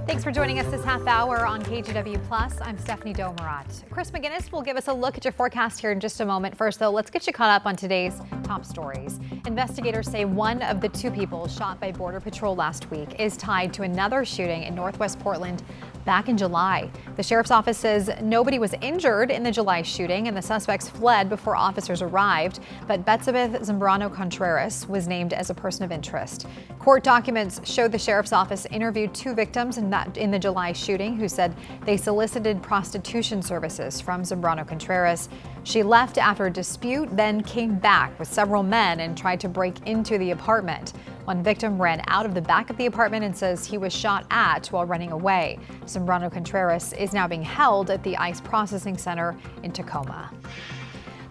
Thanks for joining us this half hour on KGW Plus. I'm Stephanie Domerat. Chris McGinnis will give us a look at your forecast here in just a moment. First, though, let's get you caught up on today's top stories. Investigators say one of the two people shot by Border Patrol last week is tied to another shooting in Northwest Portland back in July. The sheriff's office says nobody was injured in the July shooting and the suspects fled before officers arrived. But Betsabeth Zambrano-Contreras was named as a person of interest. Court documents show the sheriff's office interviewed two victims in the July shooting who said they solicited prostitution services from Zambrano-Contreras. She left after a dispute, then came back with several men and tried to break into the apartment. One victim ran out of the back of the apartment and says he was shot at while running away. Zambrano-Contreras is now being held at the ICE Processing Center in Tacoma.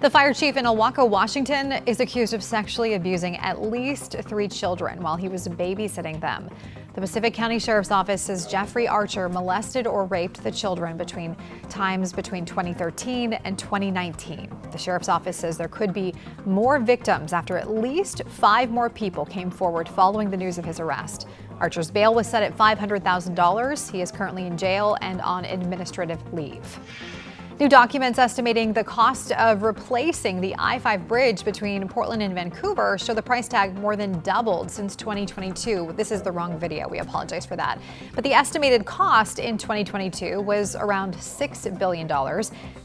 The fire chief in Ilwaco, Washington, is accused of sexually abusing at least 3 children while he was babysitting them. The Pacific County Sheriff's Office says Jeffrey Archer molested or raped the children between 2013 and 2019. The Sheriff's Office says there could be more victims after at least 5 more people came forward following the news of his arrest. Archer's bail was set at $500,000. He is currently in jail and on administrative leave. New documents estimating the cost of replacing the I-5 bridge between Portland and Vancouver show the price tag more than doubled since 2022. This is the wrong video. We apologize for that. But the estimated cost in 2022 was around $6 billion.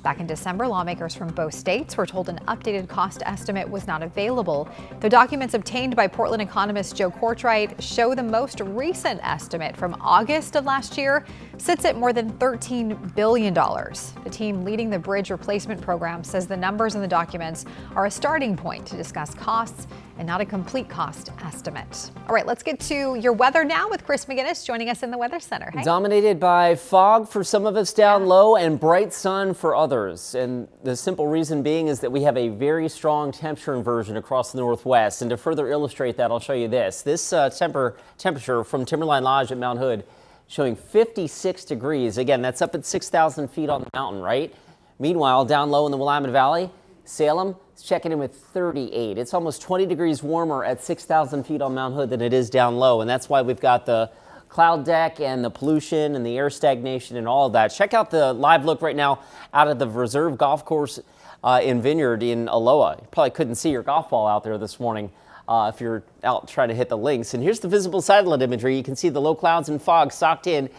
Back in December, lawmakers from both states were told an updated cost estimate was not available. The documents obtained by Portland economist Joe Courtright show the most recent estimate from August of last year sits at more than $13 billion. The team leading the bridge replacement program says the numbers in the documents are a starting point to discuss costs and not a complete cost estimate. All right, let's get to your weather now with Chris McGinnis joining us in the Weather Center. Hey. Dominated by fog for some of us down low and bright sun for others. And the simple reason being is that we have a very strong temperature inversion across the Northwest. And to further illustrate that, I'll show you this. This temperature from Timberline Lodge at Mount Hood showing 56 degrees. Again, that's up at 6,000 feet on the mountain, right? Meanwhile, down low in the Willamette Valley, Salem is checking in with 38. It's almost 20 degrees warmer at 6,000 feet on Mount Hood than it is down low. And that's why we've got the cloud deck and the pollution and the air stagnation and all of that. Check out the live look right now out of the Reserve Golf Course in Vineyard in Aloha. You probably couldn't see your golf ball out there this morning if you're out trying to hit the links. And here's the visible satellite imagery. You can see the low clouds and fog socked in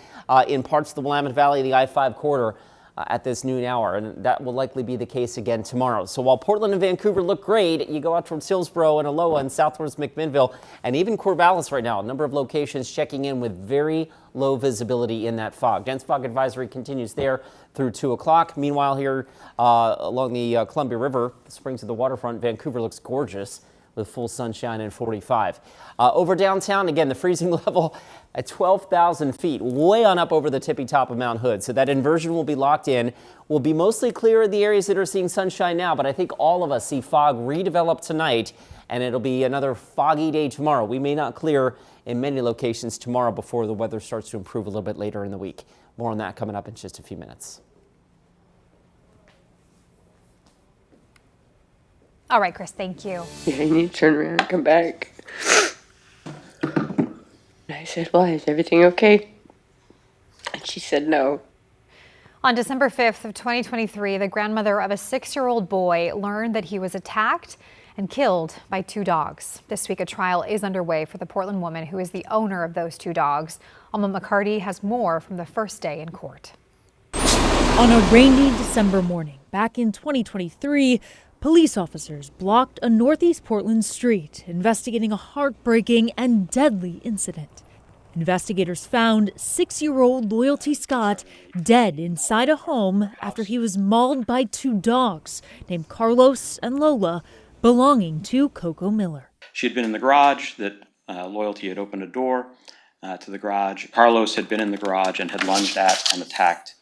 parts of the Willamette Valley, the I-5 corridor at this noon hour. And that will likely be the case again tomorrow. So while Portland and Vancouver look great, you go out towards Hillsborough and Aloha and southwards McMinnville and even Corvallis right now. A number of locations checking in with very low visibility in that fog. Dense fog advisory continues there through 2 o'clock. Meanwhile, here along the Columbia River, the springs of the waterfront, Vancouver looks gorgeous with full sunshine and 45. Over downtown, again, the freezing level at 12,000 feet, way on up over the tippy top of Mount Hood. So that inversion will be locked in. Will be mostly clear in the areas that are seeing sunshine now, but I think all of us see fog redevelop tonight, and it'll be another foggy day tomorrow. We may not clear in many locations tomorrow before the weather starts to improve a little bit later in the week. More on that coming up in just a few minutes. All right, Chris, thank you. Yeah, you need to turn around and come back. And I said, well, is everything okay? And she said no. On December 5th of 2023, the grandmother of a 6-year-old boy learned that he was attacked and killed by 2 dogs. This week, a trial is underway for the Portland woman who is the owner of those 2 dogs. Alma McCarty has more from the first day in court. On a rainy December morning back in 2023, police officers blocked a northeast Portland street, investigating a heartbreaking and deadly incident. Investigators found 6-year-old Loyalty Scott dead inside a home after he was mauled by 2 dogs named Carlos and Lola, belonging to Coco Miller. She had been in the garage, that Loyalty had opened a door to the garage. Carlos had been in the garage and had lunged at and attacked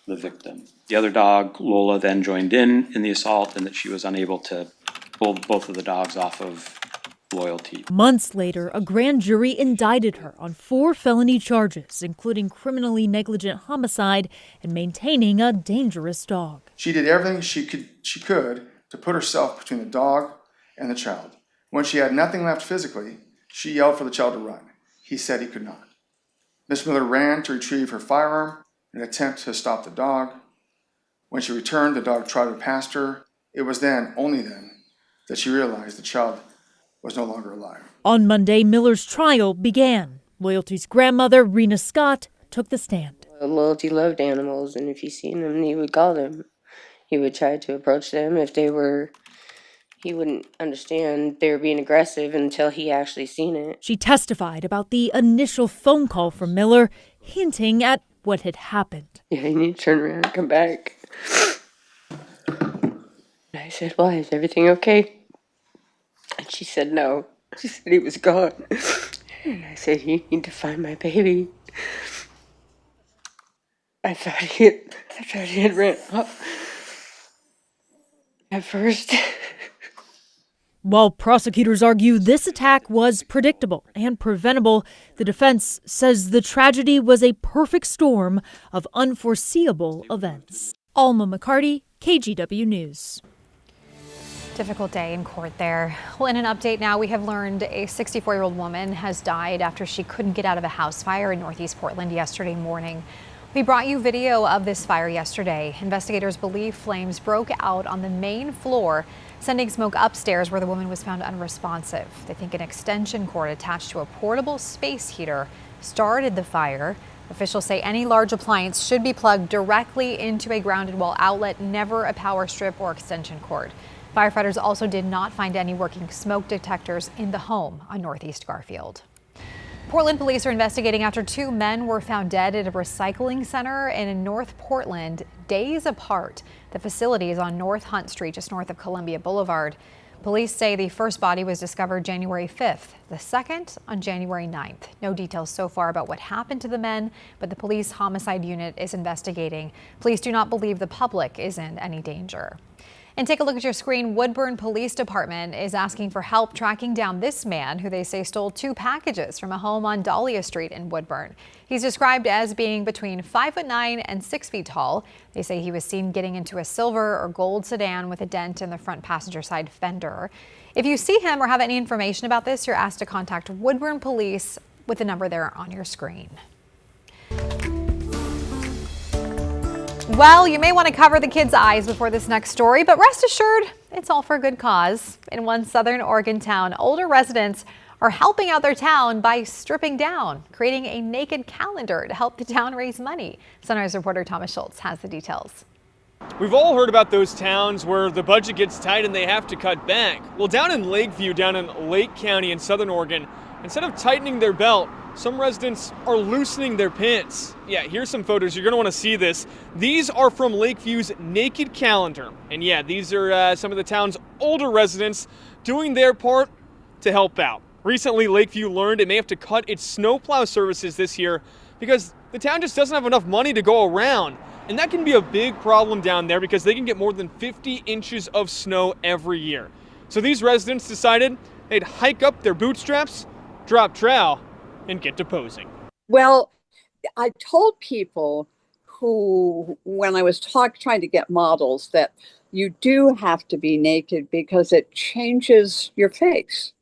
the victim. The other dog, Lola, then joined in the assault, and that she was unable to pull both of the dogs off of Loyalty. Months later, a grand jury indicted her on 4 felony charges, including criminally negligent homicide and maintaining a dangerous dog. She did everything she could to put herself between the dog and the child. When she had nothing left physically, she yelled for the child to run. He said he could not. Miss Miller ran to retrieve her firearm in an attempt to stop the dog. When she returned, the dog trotted past her. It was then, only then, that she realized the child was no longer alive. On Monday, Miller's trial began. Loyalty's grandmother, Rena Scott, took the stand. Loyalty loved animals, and if he seen them, he would call them. He would try to approach them if they were. He wouldn't understand they were being aggressive until he actually seen it. She testified about the initial phone call from Miller, hinting at what had happened. Yeah, you need to turn around and come back. And I said, why, is everything okay? And she said no. She said he was gone. And I said, you need to find my baby. I thought he had ran off at first. While prosecutors argue this attack was predictable and preventable, the defense says the tragedy was a perfect storm of unforeseeable events. Alma McCarty, KGW News. Difficult day in court there. Well, in an update now, we have learned a 64-year-old woman has died after she couldn't get out of a house fire in Northeast Portland yesterday morning. We brought you video of this fire yesterday. Investigators believe flames broke out on the main floor, sending smoke upstairs where the woman was found unresponsive. They think an extension cord attached to a portable space heater started the fire. Officials say any large appliance should be plugged directly into a grounded wall outlet, never a power strip or extension cord. Firefighters also did not find any working smoke detectors in the home on Northeast Garfield. Portland police are investigating after two men were found dead at a recycling center in North Portland days apart. The facility is on North Hunt Street, just north of Columbia Boulevard. Police say the first body was discovered January 5th, the second on January 9th. No details so far about what happened to the men, but the police homicide unit is investigating. Police do not believe the public is in any danger. And take a look at your screen. Woodburn Police Department is asking for help tracking down this man who they say stole two packages from a home on Dahlia Street in Woodburn. He's described as being between 5'9" and 6 feet tall. They say he was seen getting into a silver or gold sedan with a dent in the front passenger side fender. If you see him or have any information about this, you're asked to contact Woodburn Police with the number there on your screen. Well, you may want to cover the kids' eyes before this next story, but rest assured, it's all for a good cause. In one southern Oregon town, older residents are helping out their town by stripping down, creating a naked calendar to help the town raise money. Sunrise reporter Thomas Schultz has the details. We've all heard about those towns where the budget gets tight and they have to cut back. Well, down in Lakeview, down in Lake County in southern Oregon, instead of tightening their belt, some residents are loosening their pants. Yeah, here's some photos. You're going to want to see this. These are from Lakeview's Naked Calendar. And yeah, these are some of the town's older residents doing their part to help out. Recently, Lakeview learned it may have to cut its snowplow services this year because the town just doesn't have enough money to go around. And that can be a big problem down there because they can get more than 50 inches of snow every year. So these residents decided they'd hike up their bootstraps, drop trowel, and get to posing. Well, I told people who, when I was trying to get models, that you do have to be naked because it changes your face.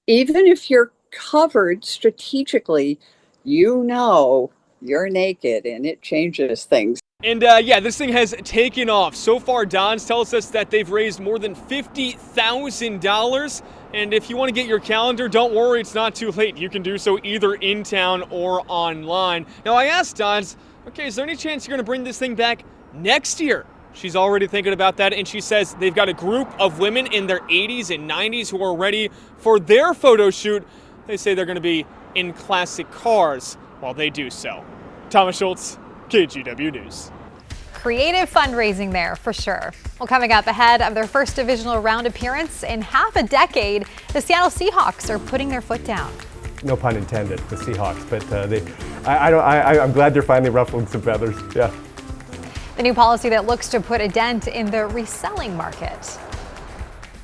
Even if you're covered strategically, you know you're naked and it changes things. And yeah, this thing has taken off. So far, Don's tells us that they've raised more than $50,000. And if you want to get your calendar, don't worry, it's not too late. You can do so either in town or online. Now, I asked Don's, okay, is there any chance you're going to bring this thing back next year? She's already thinking about that, and she says they've got a group of women in their 80s and 90s who are ready for their photo shoot. They say they're going to be in classic cars while they do so. Thomas Schultz, KGW News. Creative fundraising there for sure. Well, coming up ahead of their first divisional round appearance in half a decade, the Seattle Seahawks are putting their foot down. No pun intended, the Seahawks, but I'm glad they're finally ruffling some feathers. Yeah. The new policy that looks to put a dent in the reselling market.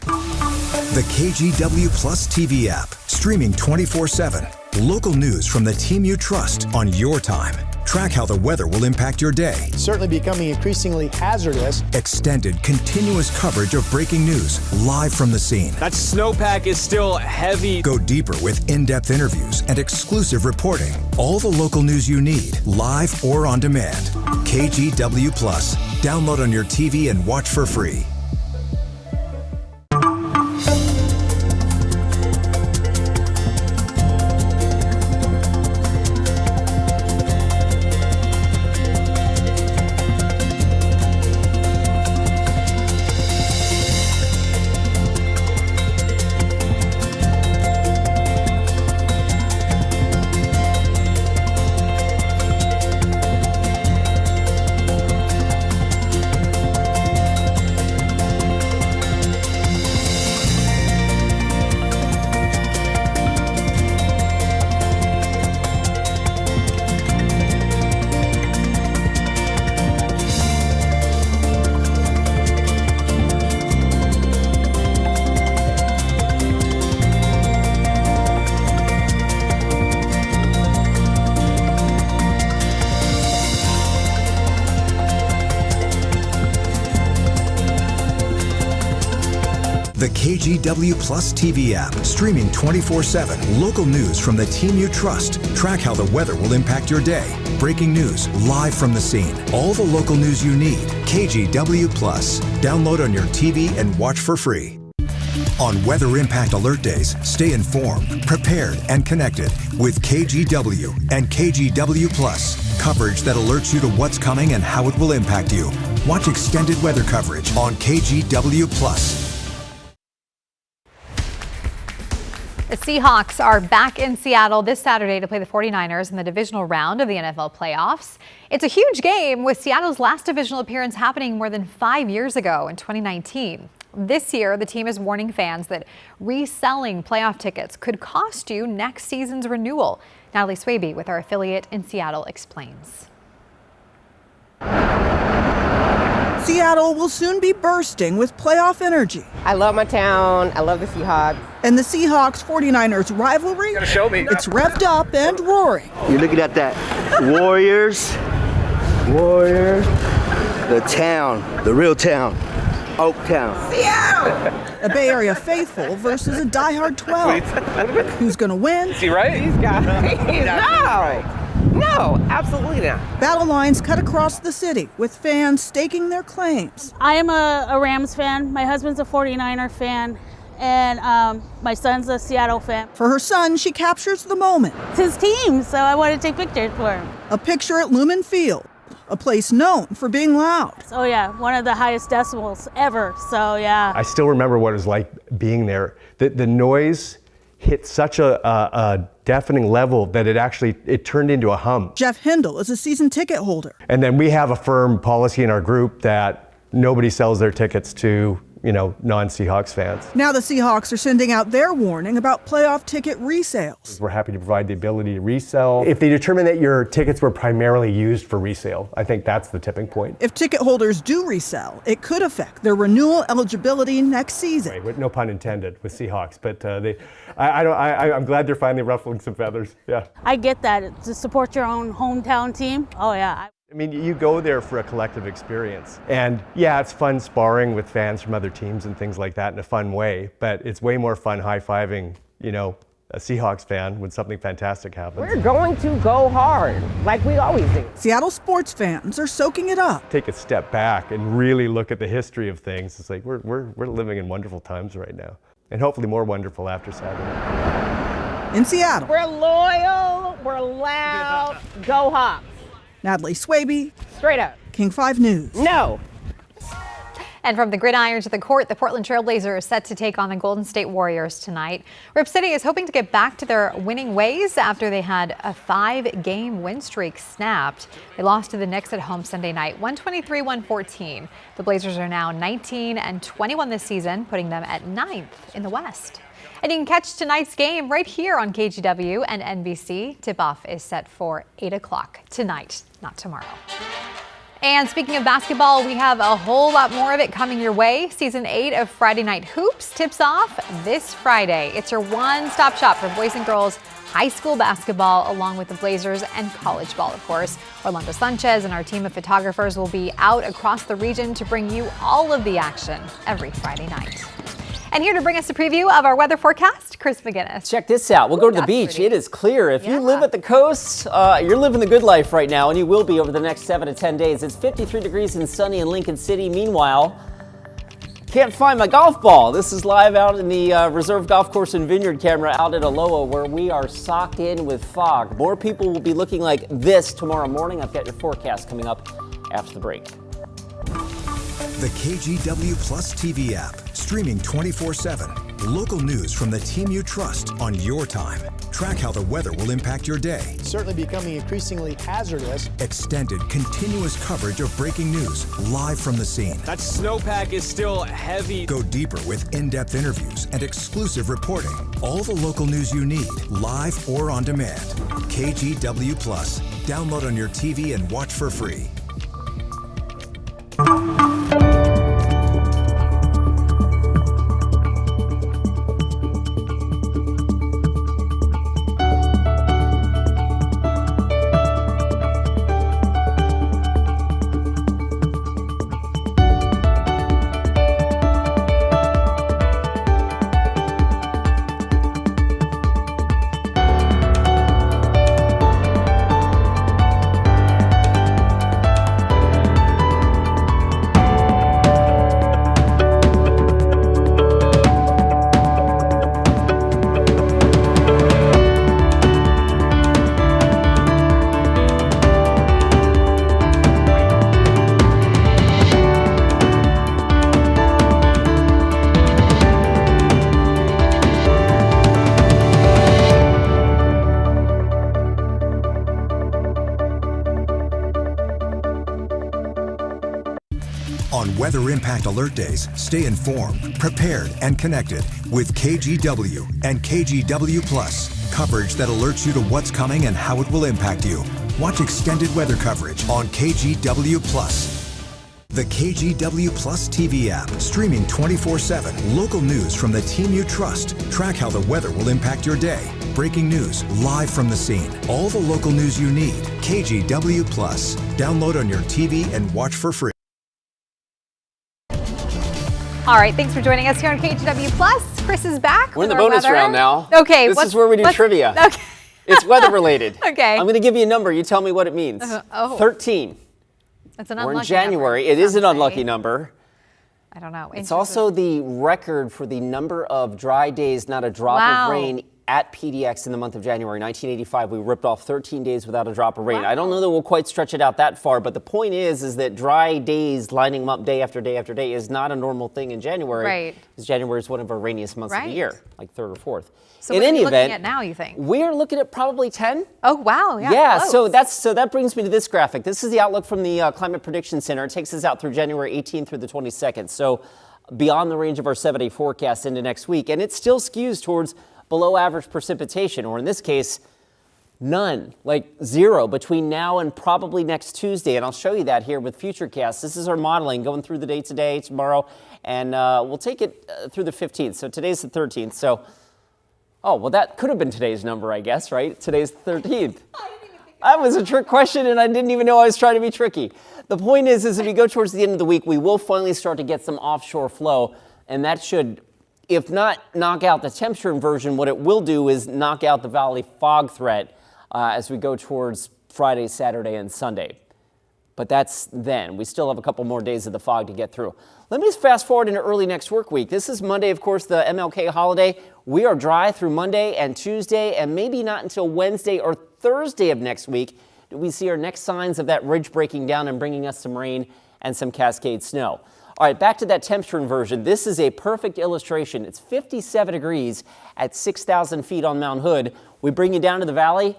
The KGW Plus TV app. streaming 24/7. Local news from the team you trust on your time. Track how the weather will impact your day. Certainly becoming increasingly hazardous. Extended, continuous coverage of breaking news live from the scene. That snowpack is still heavy. Go deeper with in-depth interviews and exclusive reporting. All the local news you need, live or on demand. KGW Plus. Download on your TV and watch for free. The KGW Plus TV app, streaming 24/7. Local news from the team you trust. Track how the weather will impact your day. Breaking news live from the scene. All the local news you need. KGW Plus. Download on your TV and watch for free. On Weather Impact Alert Days, stay informed, prepared, and connected with KGW and KGW Plus. Coverage that alerts you to what's coming and how it will impact you. Watch extended weather coverage on KGW Plus. The Seahawks are back in Seattle this Saturday to play the 49ers in the divisional round of the NFL playoffs. It's a huge game, with Seattle's last divisional appearance happening more than 5 years ago in 2019. This year, the team is warning fans that reselling playoff tickets could cost you next season's renewal. Natalie Swaby with our affiliate in Seattle explains. Seattle will soon be bursting with playoff energy. I love my town. I love the Seahawks. And the Seahawks-49ers rivalry, You gotta show me. it's revved up and roaring. You're looking at that Warriors, the town, the real town, Oaktown. A Bay Area faithful versus a diehard 12. Who's going to win? Is he right? These guys. No, absolutely not. Battle lines cut across the city, with fans staking their claims. I am a Rams fan. My husband's a 49er fan. And my son's a Seattle fan. For her son, she captures the moment. It's his team, so I want to take pictures for him. A picture at Lumen Field, a place known for being loud. Oh yeah, one of the highest decibels ever, so yeah. I still remember what it was like being there. The noise hit such a deafening level that it turned into a hum. Jeff Hindle is a season ticket holder. And then we have a firm policy in our group that nobody sells their tickets to, non-Seahawks fans. Now the Seahawks are sending out their warning about playoff ticket resales. We're happy to provide the ability to resell. If they determine that your tickets were primarily used for resale, I think that's the tipping point. If ticket holders do resell, it could affect their renewal eligibility next season. Right, no pun intended with Seahawks, but I'm glad they're finally ruffling some feathers. Yeah. I get that, to support your own hometown team. Oh yeah. I mean, you go there for a collective experience. And yeah, it's fun sparring with fans from other teams and things like that in a fun way, but it's way more fun high-fiving, a Seahawks fan when something fantastic happens. We're going to go hard, like we always do. Seattle sports fans are soaking it up. Take a step back and really look at the history of things. It's like we're living in wonderful times right now, and hopefully more wonderful after Saturday. In Seattle, We're loyal, we're loud, go Hawks. Natalie Swaby, Straight up. King 5 News. No. And from the gridiron to the court, the Portland Trailblazers are set to take on the Golden State Warriors tonight. Rip City is hoping to get back to their winning ways after they had a 5-game win streak snapped. They lost to the Knicks at home Sunday night, 123-114. The Blazers are now 19-21 this season, putting them at 9th in the West. And you can catch tonight's game right here on KGW and NBC. Tip-off is set for 8 o'clock tonight, not tomorrow. And speaking of basketball, we have a whole lot more of it coming your way. Season 8 of Friday Night Hoops tips off this Friday. It's your one-stop shop for boys and girls high school basketball, along with the Blazers and college ball, of course. Orlando Sanchez and our team of photographers will be out across the region to bring you all of the action every Friday night. And here to bring us a preview of our weather forecast, Chris McGinnis. Check this out. We'll go to the beach. Pretty. It is clear. If you live at the coast, you're living the good life right now, and you will be over the next 7 to 10 days. It's 53 degrees and sunny in Lincoln City. Meanwhile, can't find my golf ball. This is live out in the Reserve Golf Course and Vineyard camera out at Aloha, where we are socked in with fog. More people will be looking like this tomorrow morning. I've got your forecast coming up after the break. The KGW Plus TV app, streaming 24/7. Local news from the team you trust on your time. Track how the weather will impact your day. Certainly becoming increasingly hazardous. Extended, continuous coverage of breaking news live from the scene. That snowpack is still heavy. Go deeper with in-depth interviews and exclusive reporting. All the local news you need, live or on demand. KGW Plus. Download on your TV and watch for free. On Weather Impact Alert Days, stay informed, prepared, and connected with KGW and KGW Plus. Coverage that alerts you to what's coming and how it will impact you. Watch extended weather coverage on KGW Plus. The KGW Plus TV app, streaming 24/7. Local news from the team you trust. Track how the weather will impact your day. Breaking news live from the scene. All the local news you need. KGW Plus. Download on your TV and watch for free. All right, thanks for joining us here on KGW Plus. Chris is back. We're in the with our bonus weather. round now. Okay. This is where we do trivia. Okay. It's weather related. Okay. I'm going to give you a number. You tell me what it means. 13. 13. That's an We're unlucky in January. number, It is an some unlucky say. number. I don't know. It's also the record for the number of dry days, not a drop Wow. of rain at PDX in the month of January. 1985, we ripped off 13 days without a drop of rain. Wow. I don't know that we'll quite stretch it out that far, but the point is that dry days lining them up day after day after day is not a normal thing in January. Right. Because January is one of our rainiest months of Right. the year, like 3rd or 4th. So in what are any you looking event, at now, you think? we're looking at probably 10. Oh, wow. Yeah. Yeah, close. so that brings me to this graphic. This is the outlook from the Climate Prediction Center. It takes us out through January 18th through the 22nd. So beyond the range of our 7-day forecast into next week. And it still skews towards below average precipitation, or in this case, none, like 0 between now and probably next Tuesday. And I'll show you that here with Futurecast. This is our modeling going through the day today, tomorrow, and we'll take it through the 15th. So today's the 13th. So, oh, well, that could have been today's number, I guess, right? Today's the 13th. That was a trick question, and I didn't even know I was trying to be tricky. The point is if we go towards the end of the week, we will finally start to get some offshore flow, and that should, if not knock out the temperature inversion, what it will do is knock out the valley fog threat as we go towards Friday, Saturday, and Sunday. But that's then. We still have a couple more days of the fog to get through. Let me just fast forward into early next work week. This is Monday, of course, the MLK holiday. We are dry through Monday and Tuesday, and maybe not until Wednesday or Thursday of next week do we see our next signs of that ridge breaking down and bringing us some rain and some cascade snow. All right, back to that temperature inversion. This is a perfect illustration. It's 57 degrees at 6,000 feet on Mount Hood. We bring you down to the valley.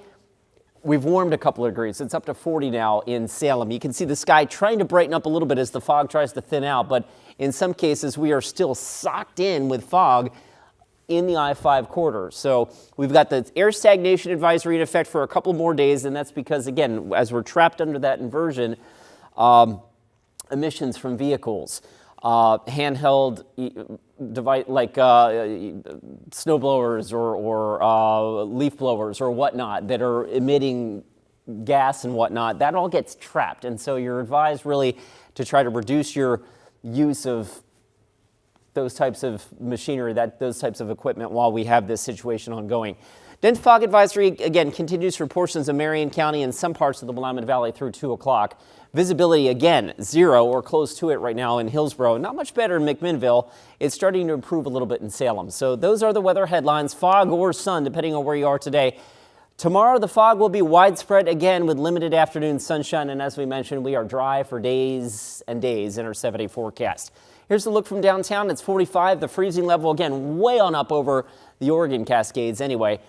We've warmed a couple of degrees. It's up to 40 now in Salem. You can see the sky trying to brighten up a little bit as the fog tries to thin out, but in some cases we are still socked in with fog in the I-5 corridor. So we've got the air stagnation advisory in effect for a couple more days, and that's because, again, as we're trapped under that inversion, Emissions from vehicles, handheld device like snow blowers or leaf blowers or whatnot that are emitting gas and whatnot, that all gets trapped. And so you're advised really to try to reduce your use of those types of machinery, those types of equipment while we have this situation ongoing. Dense fog advisory, again, continues for portions of Marion County and some parts of the Willamette Valley through 2 o'clock. Visibility, again, 0 or close to it right now in Hillsborough. Not much better in McMinnville. It's starting to improve a little bit in Salem. So those are the weather headlines, fog or sun, depending on where you are today. Tomorrow, the fog will be widespread again with limited afternoon sunshine. And as we mentioned, we are dry for days and days in our 7-day forecast. Here's a look from downtown. It's 45. The freezing level, again, way on up over the Oregon Cascades anyway.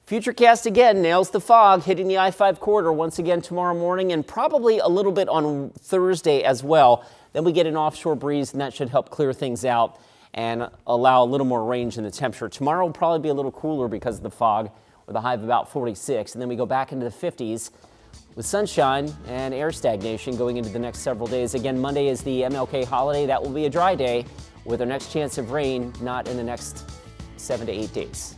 Futurecast again nails the fog hitting the I-5 corridor once again tomorrow morning and probably a little bit on Thursday as well. Then we get an offshore breeze and that should help clear things out and allow a little more range in the temperature. Tomorrow will probably be a little cooler because of the fog with a high of about 46. And then we go back into the 50s with sunshine and air stagnation going into the next several days. Again, Monday is the MLK holiday. That will be a dry day with our next chance of rain not in the next 7 to 8 days.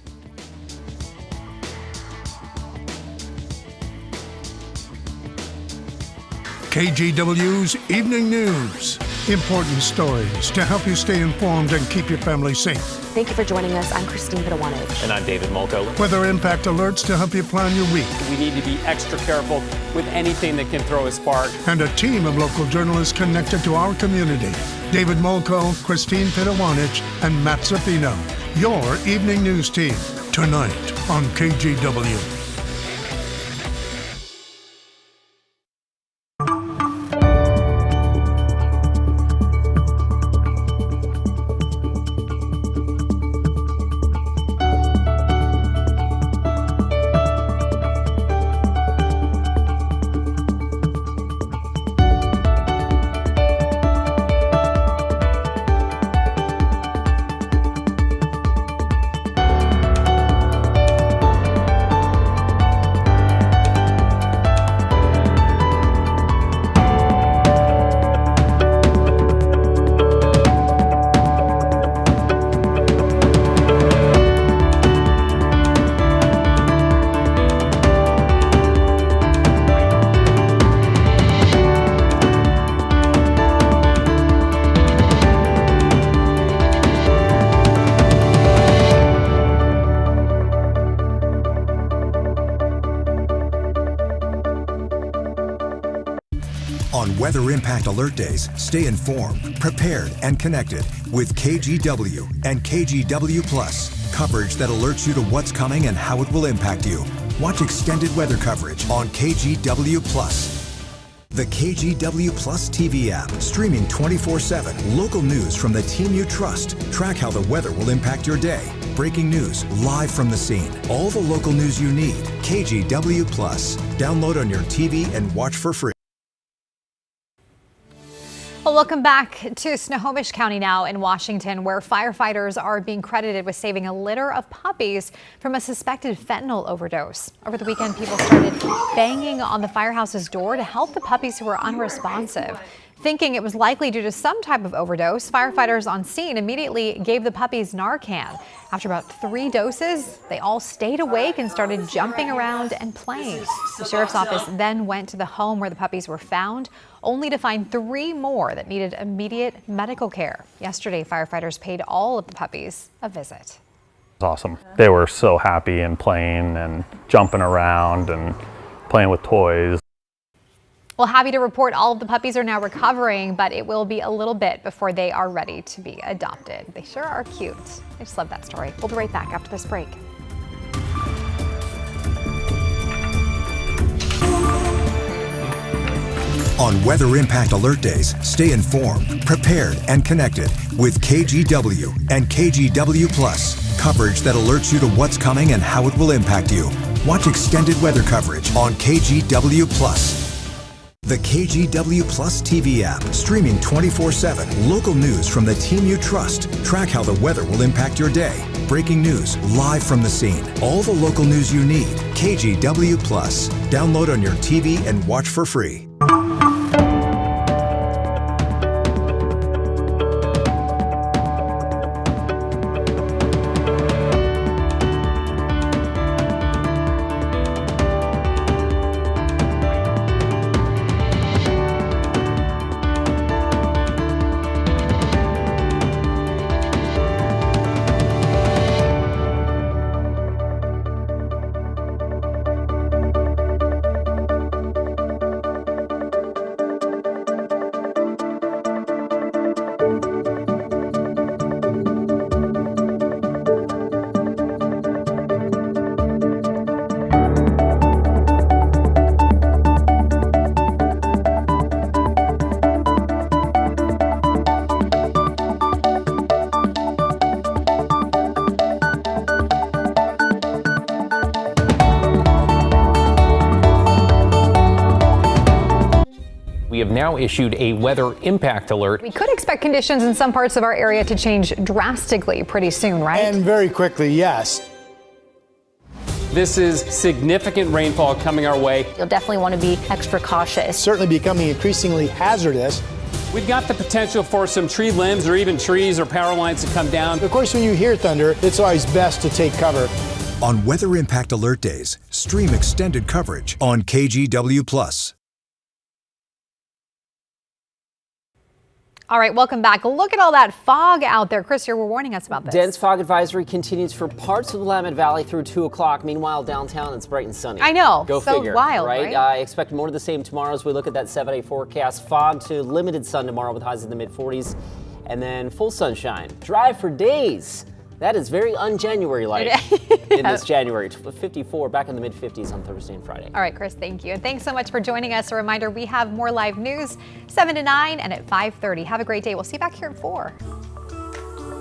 KGW's Evening News. Important stories to help you stay informed and keep your family safe. Thank you for joining us. I'm Christine Pitawanich. And I'm David Molko. Weather impact alerts to help you plan your week. We need to be extra careful with anything that can throw a spark. And a team of local journalists connected to our community. David Molko, Christine Pitawanich, and Matt Zaffino. Your Evening News team. Tonight on KGW. On Weather Impact Alert Days, stay informed, prepared, and connected with KGW and KGW Plus. Coverage that alerts you to what's coming and how it will impact you. Watch extended weather coverage on KGW Plus. The KGW Plus TV app, streaming 24/7. Local news from the team you trust. Track how the weather will impact your day. Breaking news live from the scene. All the local news you need. KGW Plus. Download on your TV and watch for free. Well, welcome back to Snohomish County now in Washington, where firefighters are being credited with saving a litter of puppies from a suspected fentanyl overdose. Over the weekend, people started banging on the firehouse's door to help the puppies who were unresponsive. Thinking it was likely due to some type of overdose, firefighters on scene immediately gave the puppies Narcan. After about 3 doses, they all stayed awake and started jumping around and playing. The sheriff's office then went to the home where the puppies were found, only to find 3 more that needed immediate medical care. Yesterday, firefighters paid all of the puppies a visit. Awesome. They were so happy and playing and jumping around and playing with toys. Well, happy to report all of the puppies are now recovering, but it will be a little bit before they are ready to be adopted. They sure are cute. I just love that story. We'll be right back after this break. On Weather Impact Alert Days, stay informed, prepared, and connected with KGW and KGW Plus. Coverage that alerts you to what's coming and how it will impact you. Watch extended weather coverage on KGW Plus. The KGW Plus TV app, streaming 24/7. Local news from the team you trust. Track how the weather will impact your day. Breaking news live from the scene. All the local news you need. KGW Plus. Download on your TV and watch for free. have now issued a weather impact alert. We could expect conditions in some parts of our area to change drastically pretty soon, right? And very quickly, yes. This is significant rainfall coming our way. You'll definitely want to be extra cautious. Certainly becoming increasingly hazardous. We've got the potential for some tree limbs or even trees or power lines to come down. Of course, when you hear thunder, it's always best to take cover. On Weather Impact Alert Days, stream extended coverage on KGW+. All right, welcome back. Look at all that fog out there. Chris, you were warning us about this. Dense fog advisory continues for parts of the Willamette Valley through 2 o'clock. Meanwhile, downtown, it's bright and sunny. I know. Go so figure. Wild, right? I expect more of the same tomorrow as we look at that 7-day forecast. Fog to limited sun tomorrow with highs in the mid-40s. And then full sunshine. Dry for days. That is very un-January-like in this January. 54 back in the mid-50s on Thursday and Friday. All right, Chris, thank you. And thanks so much for joining us. A reminder, we have more live news 7 to 9 and at 5:30. Have a great day. We'll see you back here at 4.